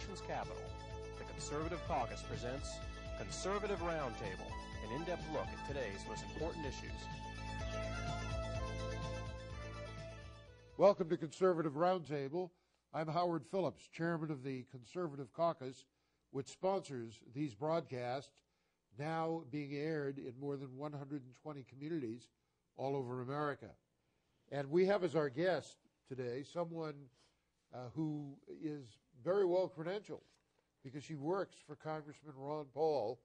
nation's capital, the Conservative Caucus presents Conservative Roundtable, an in-depth look at today's most important issues. Welcome to Conservative Roundtable. I'm Howard Phillips, chairman of the Conservative Caucus, which sponsors these broadcasts, now being aired in more than 120 communities all over America. And we have as our guest today someone who is very well credentialed because she works for Congressman Ron Paul,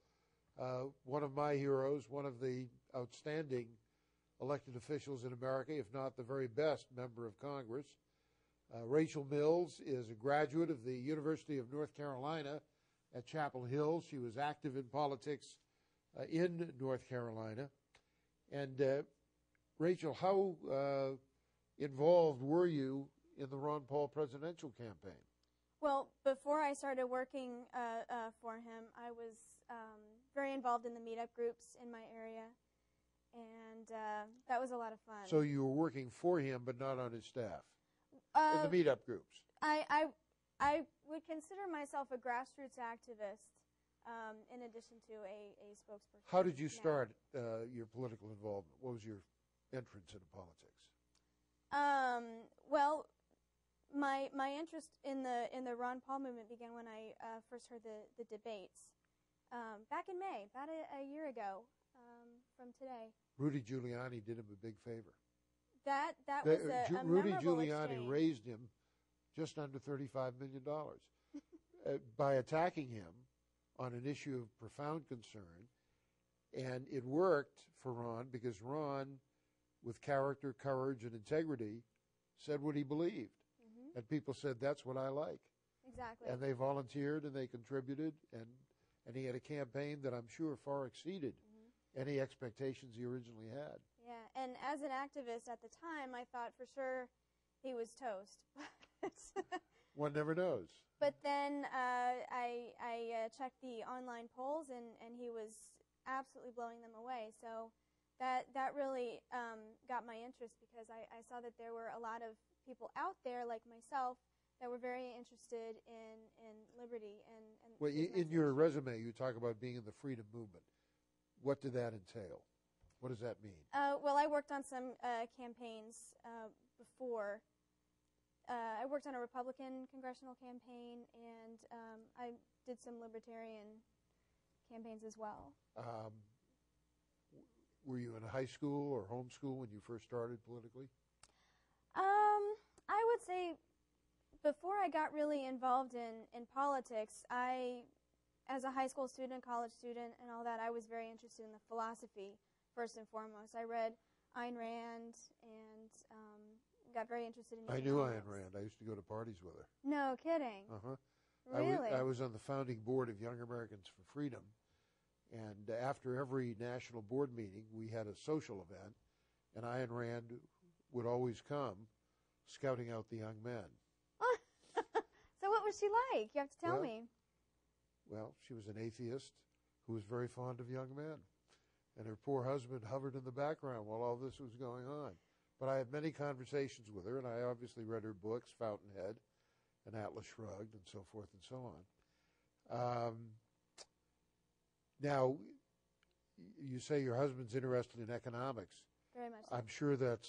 one of my heroes, one of the outstanding elected officials in America, if not the very best member of Congress. Rachel Mills is a graduate of the University of North Carolina at Chapel Hill. She was active in politics in North Carolina. And Rachel, how involved were you in the Ron Paul presidential campaign? Well, before I started working for him, I was very involved in the meetup groups in my area, and that was a lot of fun. So you were working for him, but not on his staff, in the meetup groups? I would consider myself a grassroots activist in addition to a spokesperson. How did you start your political involvement? What was your entrance into politics? Well, my interest in the Ron Paul movement began when I first heard the debates back in May, about a year ago from today. Rudy Giuliani did him a big favor. That was a Rudy memorable Giuliani exchange. raised him just under $35 million by attacking him on an issue of profound concern. And it worked for Ron because Ron, with character, courage, and integrity, said what he believed. Mm-hmm. And people said, that's what I like. Exactly. And they volunteered and they contributed, and he had a campaign that I'm sure far exceeded any expectations he originally had. Yeah, and as an activist at the time, I thought for sure he was toast. One never knows. But then I checked the online polls, and he was absolutely blowing them away. So that really got my interest because I saw that there were a lot of people out there like myself that were very interested in liberty. And well, in your resume, you talk about being in the freedom movement. What did that entail? What does that mean? Well, I worked on some campaigns before. I worked on a Republican congressional campaign, and I did some libertarian campaigns as well. Were you in high school or homeschool when you first started politically? I would say before I got really involved in politics, as a high school student, college student, and all that, I was very interested in the philosophy first and foremost. I read Ayn Rand and got very interested in I knew Ayn Rand. I used to go to parties with her. No kidding. Uh-huh. Really? I was on the founding board of Young Americans for Freedom, and after every national board meeting, we had a social event, and Ayn Rand would always come scouting out the young men. So what was she like? You have to tell me. Well, she was an atheist who was very fond of young men, and her poor husband hovered in the background while all this was going on. But I had many conversations with her, and I obviously read her books, Fountainhead and Atlas Shrugged, and so forth and so on. Now, you say your husband's interested in economics. Very much so. I'm sure that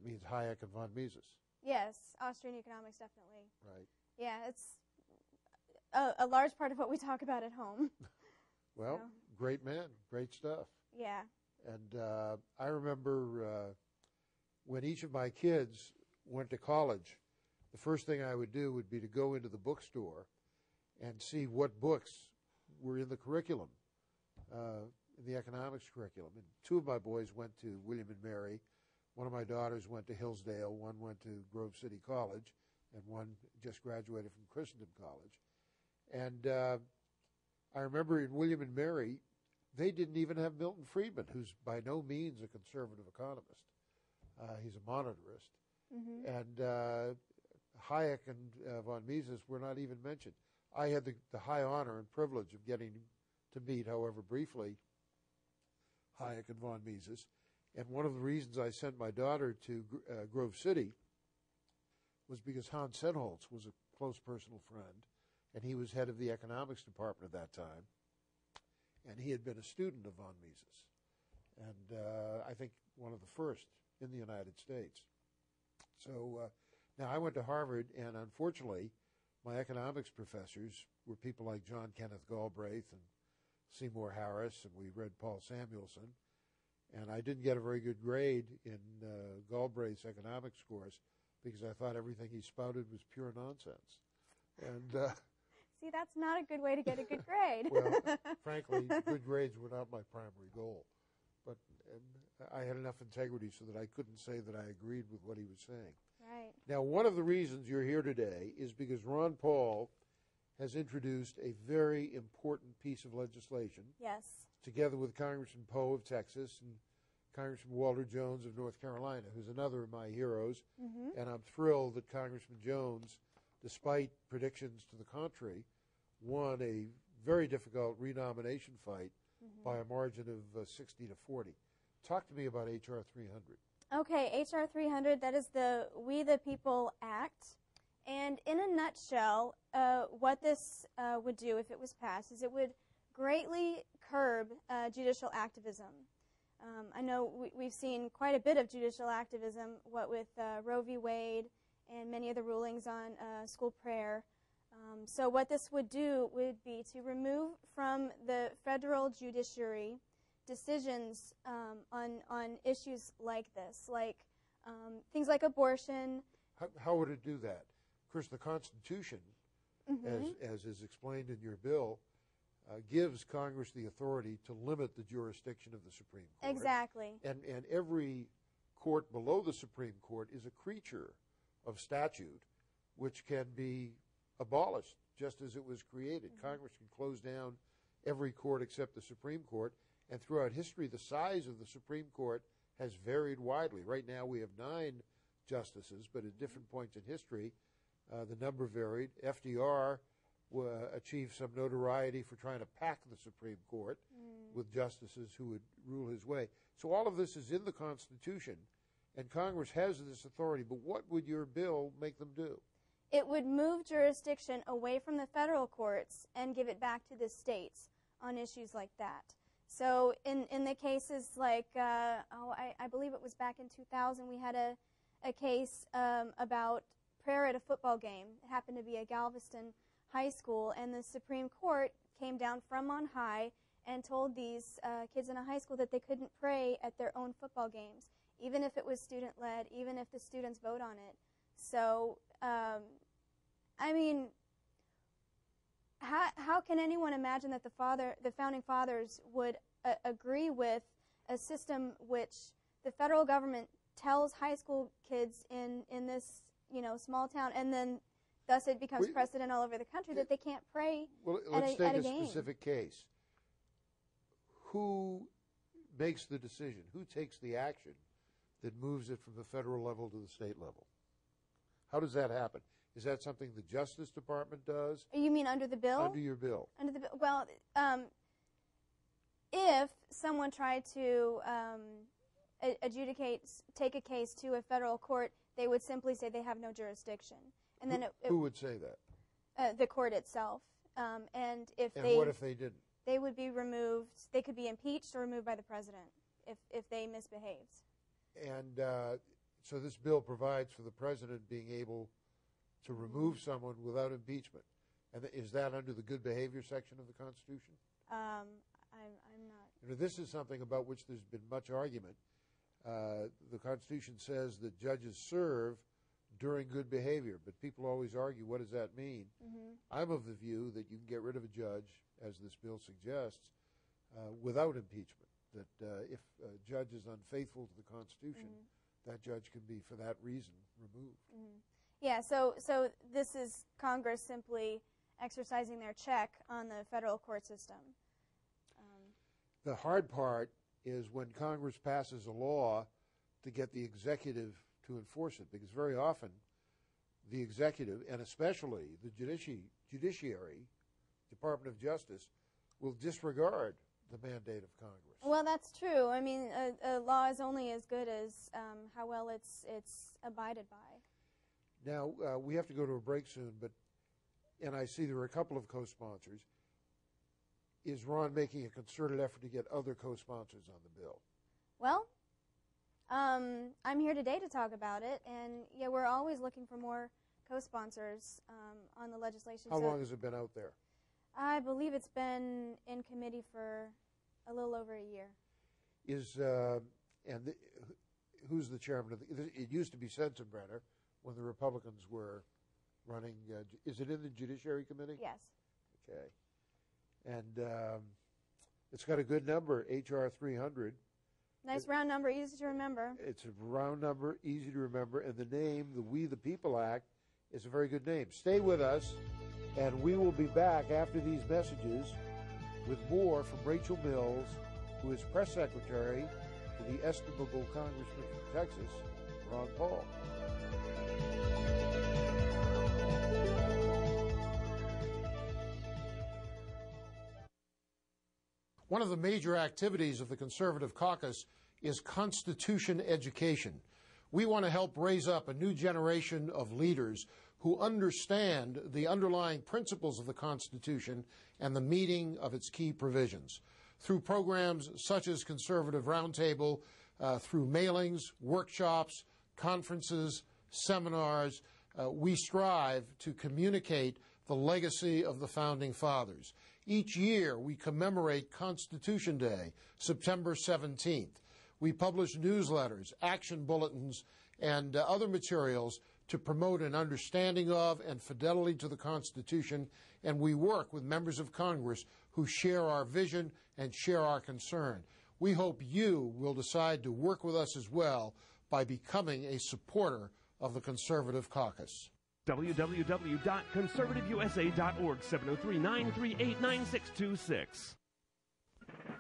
means Hayek and von Mises. Yes, Austrian economics, definitely. Right. Yeah, it's a large part of what we talk about at home. Well, so. Great man, great stuff. Yeah. And I remember when each of my kids went to college, the first thing I would do would be to go into the bookstore and see what books were in the curriculum, in the economics curriculum. And two of my boys went to William and Mary. One of my daughters went to Hillsdale. One went to Grove City College. And one just graduated from Christendom College. And I remember in William and Mary, they didn't even have Milton Friedman, who's by no means a conservative economist. He's a monetarist. Mm-hmm. And Hayek and von Mises were not even mentioned. I had the high honor and privilege of getting to meet, however briefly, Hayek and von Mises. And one of the reasons I sent my daughter to Grove City was because Hans Sedholz was a close personal friend and he was head of the economics department at that time, and he had been a student of von Mises, and I think one of the first in the United States. So now I went to Harvard, and unfortunately, my economics professors were people like John Kenneth Galbraith and Seymour Harris, and we read Paul Samuelson, and I didn't get a very good grade in Galbraith's economics course because I thought everything he spouted was pure nonsense. And see, that's not a good way to get a good grade. well, frankly, good grades were not my primary goal. But I had enough integrity so that I couldn't say that I agreed with what he was saying. Right. Now, one of the reasons you're here today is because Ron Paul has introduced a very important piece of legislation. Yes. Together with Congressman Poe of Texas and Congressman Walter Jones of North Carolina, who's another of my heroes. Mm-hmm. And I'm thrilled that Congressman Jones, despite predictions to the contrary, won a very difficult renomination fight by a margin of 60 to 40. Talk to me about H.R. 300. Okay, H.R. 300, that is the We the People Act. And in a nutshell, what this would do if it was passed is it would greatly curb judicial activism. I know we've seen quite a bit of judicial activism, what with Roe v. Wade and many of the rulings on school prayer. So what this would do would be to remove from the federal judiciary decisions on issues like this, like things like abortion. How would it do that? Of course, the Constitution, as is explained in your bill, gives Congress the authority to limit the jurisdiction of the Supreme Court. Exactly. And every court below the Supreme Court is a creature of statute which can be abolished just as it was created. Congress can close down every court except the Supreme Court, and throughout history the size of the Supreme Court has varied widely. Right now we have 9 justices, but at different points in history the number varied. FDR achieved some notoriety for trying to pack the Supreme Court with justices who would rule his way. So all of this is in the Constitution, and Congress has this authority, but what would your bill make them do? It would move jurisdiction away from the federal courts and give it back to the states on issues like that. So in the cases like, I believe it was back in 2000, we had a case about prayer at a football game. It happened to be at Galveston High School, and the Supreme Court came down from on high and told these kids in a high school that they couldn't pray at their own football games, even if it was student-led, even if the students vote on it. So, I mean, how can anyone imagine that the Founding Fathers would agree with a system which the federal government tells high school kids in this, small town, and then thus it becomes precedent all over the country that they can't pray at a game? Let's take a specific case. Who makes the decision? Who takes the action that moves it from the federal level to the state level? How does that happen? Is that something the Justice Department does? You mean under the bill? Under your bill. Under the bill. Well, if someone tried to take a case to a federal court, they would simply say they have no jurisdiction. And then who would say that? The court itself. And what if they didn't? They would be removed. They could be impeached or removed by the president if they misbehaved. And so this bill provides for the president being able to remove someone without impeachment. And is that under the good behavior section of the Constitution? I'm not. This is something about which there's been much argument. The Constitution says that judges serve during good behavior, but people always argue, what does that mean? I'm of the view that you can get rid of a judge, as this bill suggests, without impeachment, that if a judge is unfaithful to the Constitution, that judge can be, for that reason, removed. Yeah, so this is Congress simply exercising their check on the federal court system. The hard part is when Congress passes a law to get the executive to enforce it, because very often the executive, and especially the judiciary, Department of Justice, will disregard the mandate of Congress. Well, that's true. I mean, a law is only as good as how well it's abided by. Now, we have to go to a break soon, but and I see there are a couple of co-sponsors, is Ron making a concerted effort to get other co-sponsors on the bill? Well, I'm here today to talk about it, and yeah, we're always looking for more co-sponsors on the legislation. How long has it been out there? I believe it's been in committee for a little over a year. Who's the chairman of it used to be Sensenbrenner when the Republicans were running. Is it in the Judiciary Committee? Yes. Okay. And it's got a good number, H.R. 300. Nice round number, easy to remember. It's a round number, easy to remember, and the name, the We the People Act, is a very good name. Stay with us, and we will be back after these messages with more from Rachel Mills, who is press secretary to the estimable Congressman from Texas, Ron Paul. One of the major activities of the Conservative Caucus is Constitution education. We want to help raise up a new generation of leaders who understand the underlying principles of the Constitution and the meaning of its key provisions. Through programs such as Conservative Roundtable, through mailings, workshops, conferences, seminars, we strive to communicate the legacy of the Founding Fathers. Each year, we commemorate Constitution Day, September 17th. We publish newsletters, action bulletins, and other materials to promote an understanding of and fidelity to the Constitution, and we work with members of Congress who share our vision and share our concern. We hope you will decide to work with us as well by becoming a supporter of the Conservative Caucus. www.conservativeusa.org, 703-938-9626.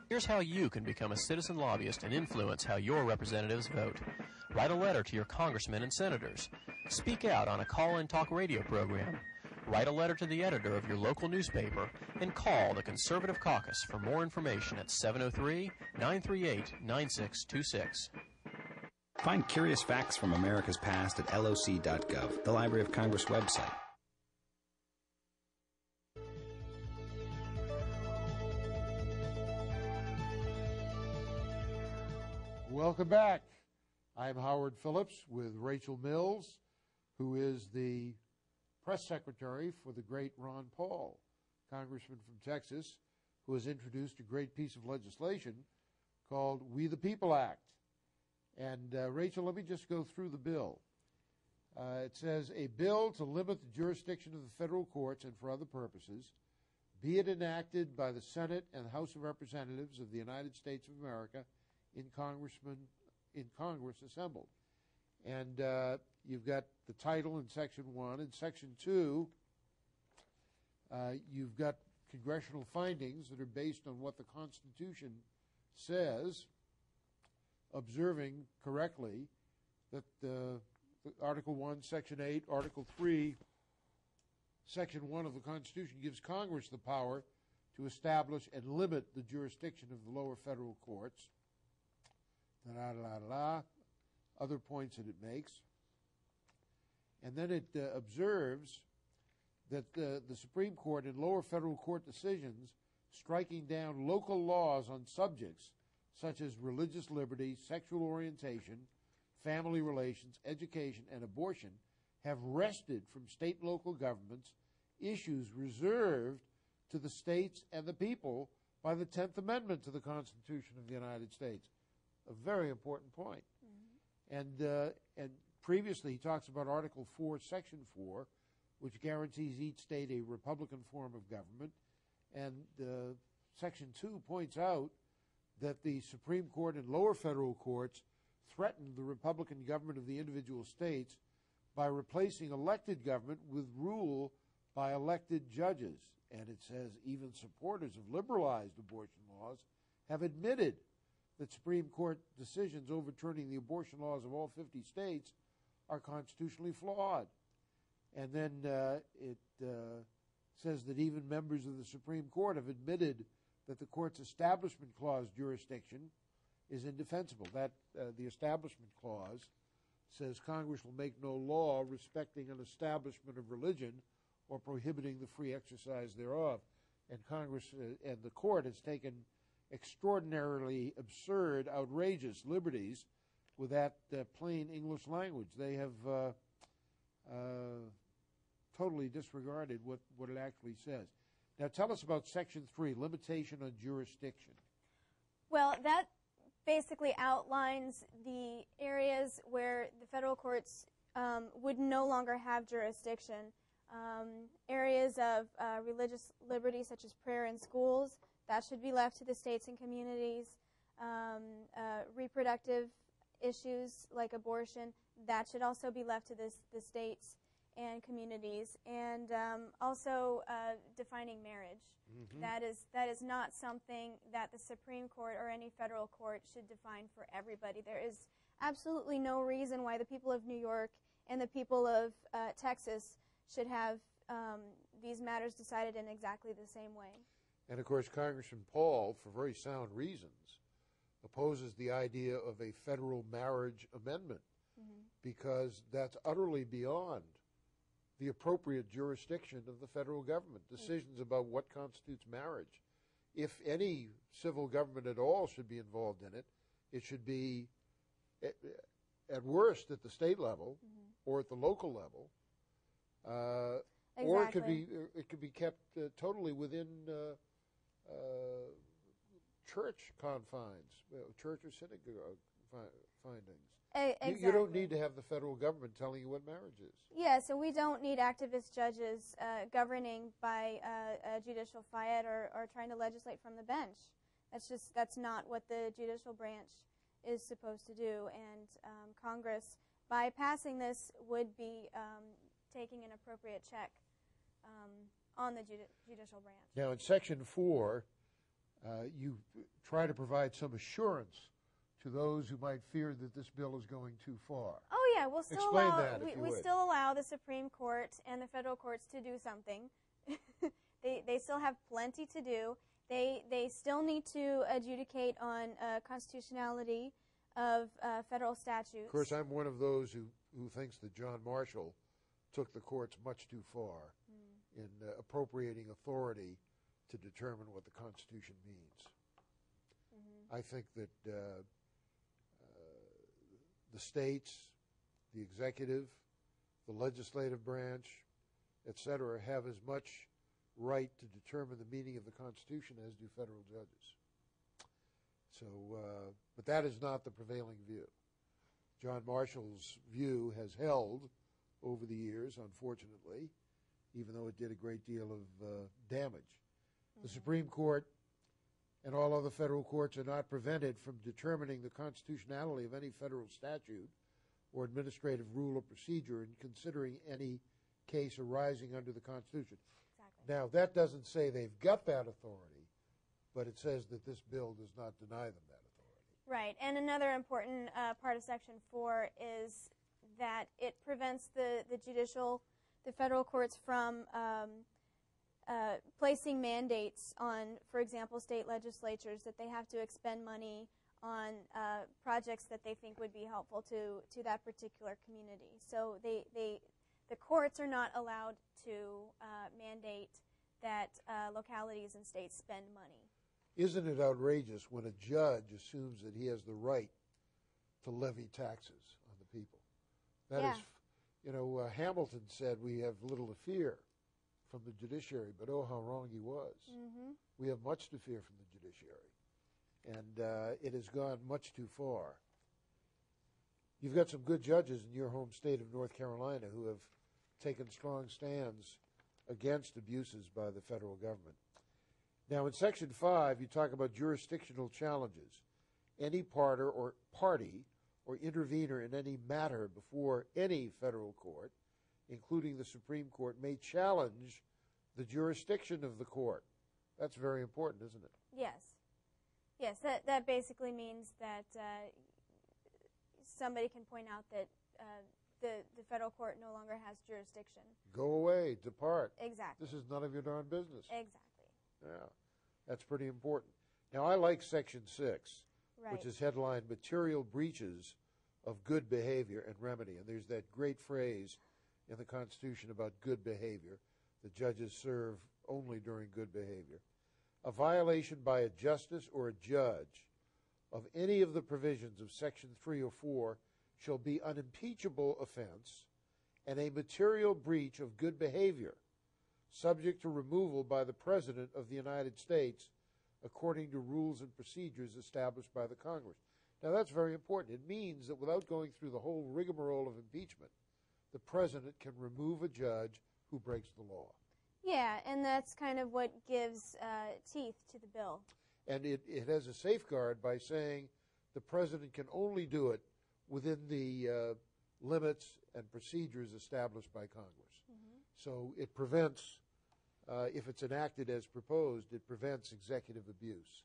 Here's how you can become a citizen lobbyist and influence how your representatives vote. Write a letter to your congressmen and senators. Speak out on a call-in talk radio program. Write a letter to the editor of your local newspaper, and call the Conservative Caucus for more information at 703-938-9626. Find curious facts from America's past at loc.gov, the Library of Congress website. Welcome back. I'm Howard Phillips with Rachel Mills, who is the press secretary for the great Ron Paul, congressman from Texas, who has introduced a great piece of legislation called We the People Act. And Rachel, let me just go through the bill. It says, a bill to limit the jurisdiction of the federal courts and for other purposes, be it enacted by the Senate and House of Representatives of the United States of America in Congress assembled. And you've got the title in Section 1. In Section 2, you've got congressional findings that are based on what the Constitution says, observing correctly that Article 1, Section 8, Article 3, Section 1 of the Constitution gives Congress the power to establish and limit the jurisdiction of the lower federal courts. Other points that it makes. And then it observes that the Supreme Court and lower federal court decisions striking down local laws on subjects such as religious liberty, sexual orientation, family relations, education, and abortion have wrested from state and local governments issues reserved to the states and the people by the 10th Amendment to the Constitution of the United States. A very important point. Mm-hmm. And previously he talks about Article 4, Section 4, which guarantees each state a Republican form of government. And Section 2 points out that the Supreme Court and lower federal courts threatened the Republican government of the individual states by replacing elected government with rule by elected judges. And it says even supporters of liberalized abortion laws have admitted that Supreme Court decisions overturning the abortion laws of all 50 states are constitutionally flawed. And then it says that even members of the Supreme Court have admitted that the court's Establishment Clause jurisdiction is indefensible. That the Establishment Clause says Congress will make no law respecting an establishment of religion or prohibiting the free exercise thereof. And Congress and the court has taken extraordinarily absurd, outrageous liberties with that plain English language. They have totally disregarded what it actually says. Now tell us about Section 3, limitation on jurisdiction. Well, that basically outlines the areas where the federal courts would no longer have jurisdiction. Areas of religious liberty, such as prayer in schools, that should be left to the states and communities. Reproductive issues like abortion, that should also be left to the states and communities. And also defining marriage. Mm-hmm. That is not something that the Supreme Court or any federal court should define for everybody. There is absolutely no reason why the people of New York and the people of Texas should have these matters decided in exactly the same way. And of course, Congressman Paul, for very sound reasons, opposes the idea of a federal marriage amendment, mm-hmm. because that's utterly beyond the appropriate jurisdiction of the federal government. Decisions about what constitutes marriage, if any civil government at all should be involved in it, it should be at worst at the state level, mm-hmm. or at the local level, exactly. Or it could be kept totally within church confines, church or synagogue findings. Exactly. You don't need to have the federal government telling you what marriage is. Yeah, so we don't need activist judges governing by a judicial fiat or trying to legislate from the bench. That's not what the judicial branch is supposed to do. And Congress, by passing this, would be taking an appropriate check on the judicial branch. Now, in Section 4, you try to provide some assurance to those who might fear that this bill is going too far. Oh yeah, we'll still Explain allow that, if you we would. still allow the Supreme Court and the federal courts to do something. They still have plenty to do. They still need to adjudicate on constitutionality of federal statutes. Of course, I'm one of those who thinks that John Marshall took the courts much too far in appropriating authority to determine what the Constitution means. Mm-hmm. I think that the states, the executive, the legislative branch, etc., have as much right to determine the meaning of the Constitution as do federal judges. So, but that is not the prevailing view. John Marshall's view has held over the years, unfortunately, even though it did a great deal of damage. Mm-hmm. The Supreme Court and all other federal courts are not prevented from determining the constitutionality of any federal statute or administrative rule or procedure in considering any case arising under the Constitution. Exactly. Now, that doesn't say they've got that authority, but it says that this bill does not deny them that authority. Right, and another important part of Section 4 is that it prevents the federal courts from placing mandates on, for example, state legislatures that they have to expend money on projects that they think would be helpful to that particular community. So the courts are not allowed to mandate that localities and states spend money. Isn't it outrageous when a judge assumes that he has the right to levy taxes on the people? That is, Hamilton said we have little to fear from the judiciary, but oh, how wrong he was. Mm-hmm. We have much to fear from the judiciary, and it has gone much too far. You've got some good judges in your home state of North Carolina who have taken strong stands against abuses by the federal government. Now, in Section 5, you talk about jurisdictional challenges. Any party or intervener in any matter before any federal court, including the Supreme Court, may challenge the jurisdiction of the court. That's very important, isn't it? Yes. Yes, that basically means that somebody can point out that the federal court no longer has jurisdiction. Go away, depart. Exactly. This is none of your darn business. Exactly. Yeah, that's pretty important. Now, I like Section 6, right, which is headlined Material Breaches of Good Behavior and Remedy. And there's that great phrase in the Constitution about good behavior, The judges serve only during good behavior. A violation by a justice or a judge of any of the provisions of Section 304 shall be an unimpeachable offense and a material breach of good behavior, subject to removal by the President of the United States according to rules and procedures established by the Congress. Now, that's very important. It means that without going through the whole rigmarole of impeachment, the President can remove a judge who breaks the law. Yeah, and that's kind of what gives teeth to the bill. And it has a safeguard by saying the President can only do it within the limits and procedures established by Congress. Mm-hmm. So it prevents, if it's enacted as proposed, it prevents executive abuse,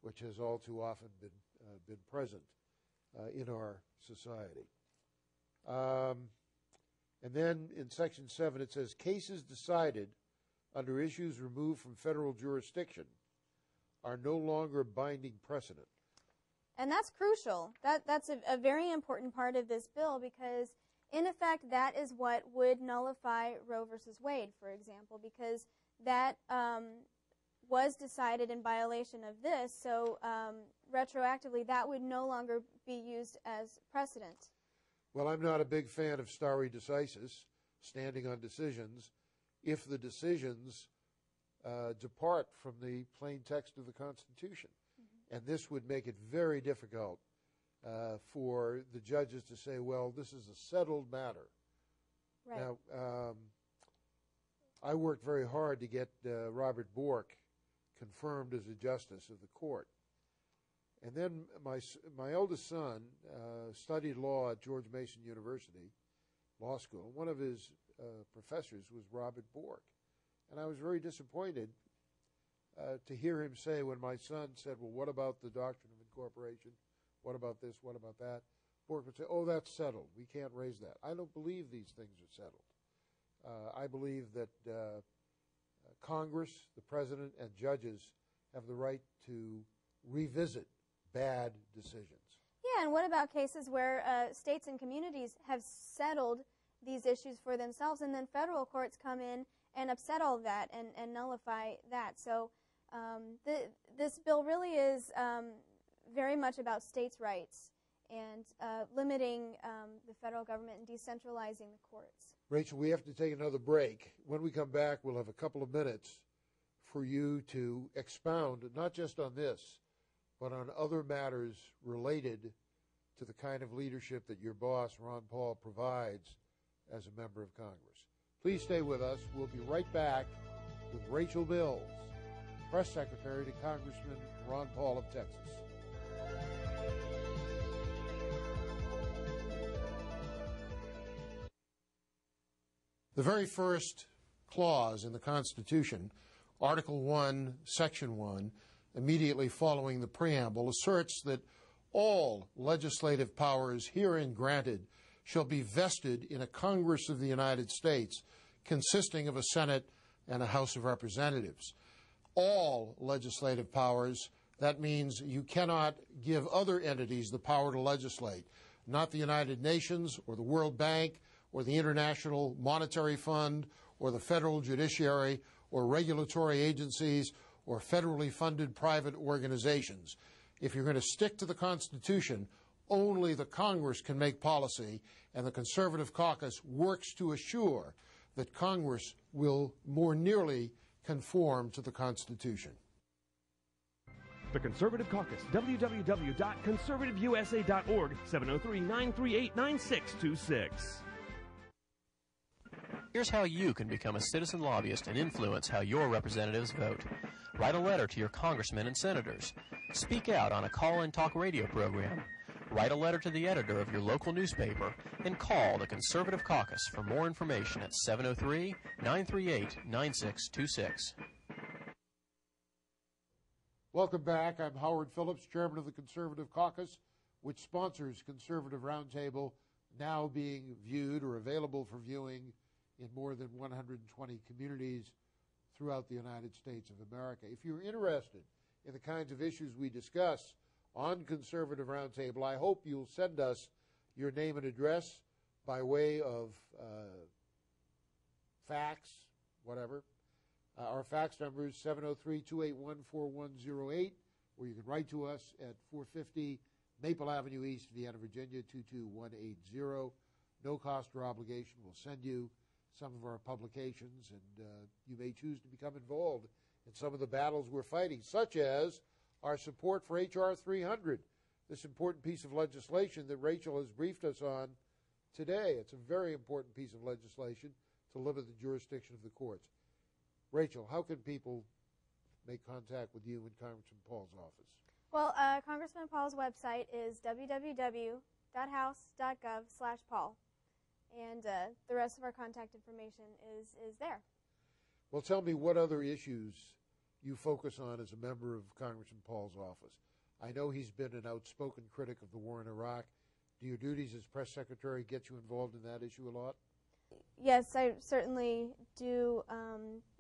which has all too often been present in our society. And then in Section 7 it says, cases decided under issues removed from federal jurisdiction are no longer binding precedent. And that's crucial. That's a very important part of this bill because, in effect, that is what would nullify Roe versus Wade, for example, because that was decided in violation of this, so retroactively that would no longer be used as precedent. Well, I'm not a big fan of stare decisis, standing on decisions, if the decisions depart from the plain text of the Constitution. Mm-hmm. And this would make it very difficult for the judges to say, well, this is a settled matter. Right. Now, I worked very hard to get Robert Bork confirmed as a justice of the court. And then my eldest son studied law at George Mason University Law School. One of his professors was Robert Bork. And I was very disappointed to hear him say, when my son said, well, what about the doctrine of incorporation? What about this? What about that? Bork would say, oh, that's settled. We can't raise that. I don't believe these things are settled. I believe that Congress, the President, and judges have the right to revisit bad decisions. Yeah, and what about cases where states and communities have settled these issues for themselves, and then federal courts come in and upset all of that and nullify that? So this bill really is very much about states' rights and limiting the federal government and decentralizing the courts. Rachel, we have to take another break. When we come back, we'll have a couple of minutes for you to expound, not just on this, but on other matters related to the kind of leadership that your boss, Ron Paul, provides as a member of Congress. Please stay with us. We'll be right back with Rachel Mills, Press Secretary to Congressman Ron Paul of Texas. The very first clause in the Constitution, Article 1, Section 1, immediately following the preamble, asserts that all legislative powers herein granted shall be vested in a Congress of the United States consisting of a Senate and a House of Representatives. All legislative powers, that means you cannot give other entities the power to legislate, not the United Nations or the World Bank or the International Monetary Fund or the federal judiciary or regulatory agencies or federally funded private organizations. If you're going to stick to the Constitution, only the Congress can make policy, and the Conservative Caucus works to assure that Congress will more nearly conform to the Constitution. The Conservative Caucus, www.conservativeusa.org, 703-938-9626. Here's how you can become a citizen lobbyist and influence how your representatives vote. Write a letter to your congressmen and senators. Speak out on a call-in talk radio program. Write a letter to the editor of your local newspaper, and call the Conservative Caucus for more information at 703-938-9626. Welcome back. I'm Howard Phillips, Chairman of the Conservative Caucus, which sponsors Conservative Roundtable, now being viewed or available for viewing in more than 120 communities throughout the United States of America. If you're interested in the kinds of issues we discuss on Conservative Roundtable, I hope you'll send us your name and address by way of fax, whatever. Our fax number is 703-281-4108, or you can write to us at 450 Maple Avenue East, Vienna, Virginia, 22180. No cost or obligation. We'll send you some of our publications, and you may choose to become involved in some of the battles we're fighting, such as our support for H.R. 300, this important piece of legislation that Rachel has briefed us on today. It's a very important piece of legislation to limit the jurisdiction of the courts. Rachel, how can people make contact with you in Congressman Paul's office? Well, Congressman Paul's website is www.house.gov/Paul, and the rest of our contact information is there. Well, tell me what other issues you focus on as a member of Congressman Paul's office. I know he's been an outspoken critic of the war in Iraq. Do your duties as press secretary get you involved in that issue a lot? Yes, I certainly do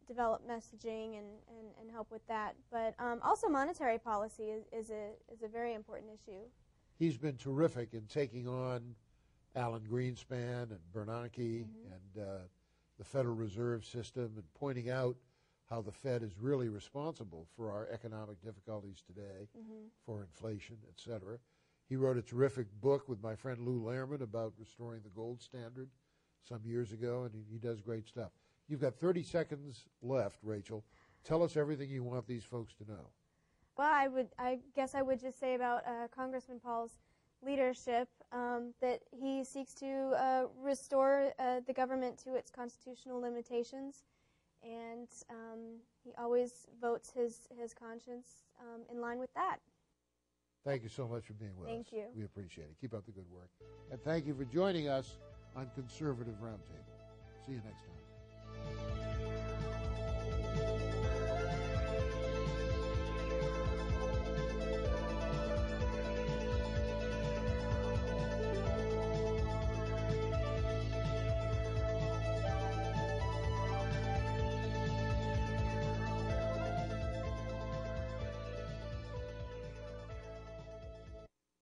develop messaging and help with that. But also monetary policy is a very important issue. He's been terrific in taking on Alan Greenspan and Bernanke and the Federal Reserve System and pointing out how the Fed is really responsible for our economic difficulties today, for inflation, et cetera. He wrote a terrific book with my friend Lou Lehrman about restoring the gold standard some years ago, and he does great stuff. You've got 30 seconds left, Rachel. Tell us everything you want these folks to know. Well, I guess I would just say about Congressman Paul's leadership that he seeks to restore the government to its constitutional limitations, and he always votes his conscience in line with that. Thank you so much for being with us. Thank you. We appreciate it. Keep up the good work. And thank you for joining us on Conservative Roundtable. See you next time.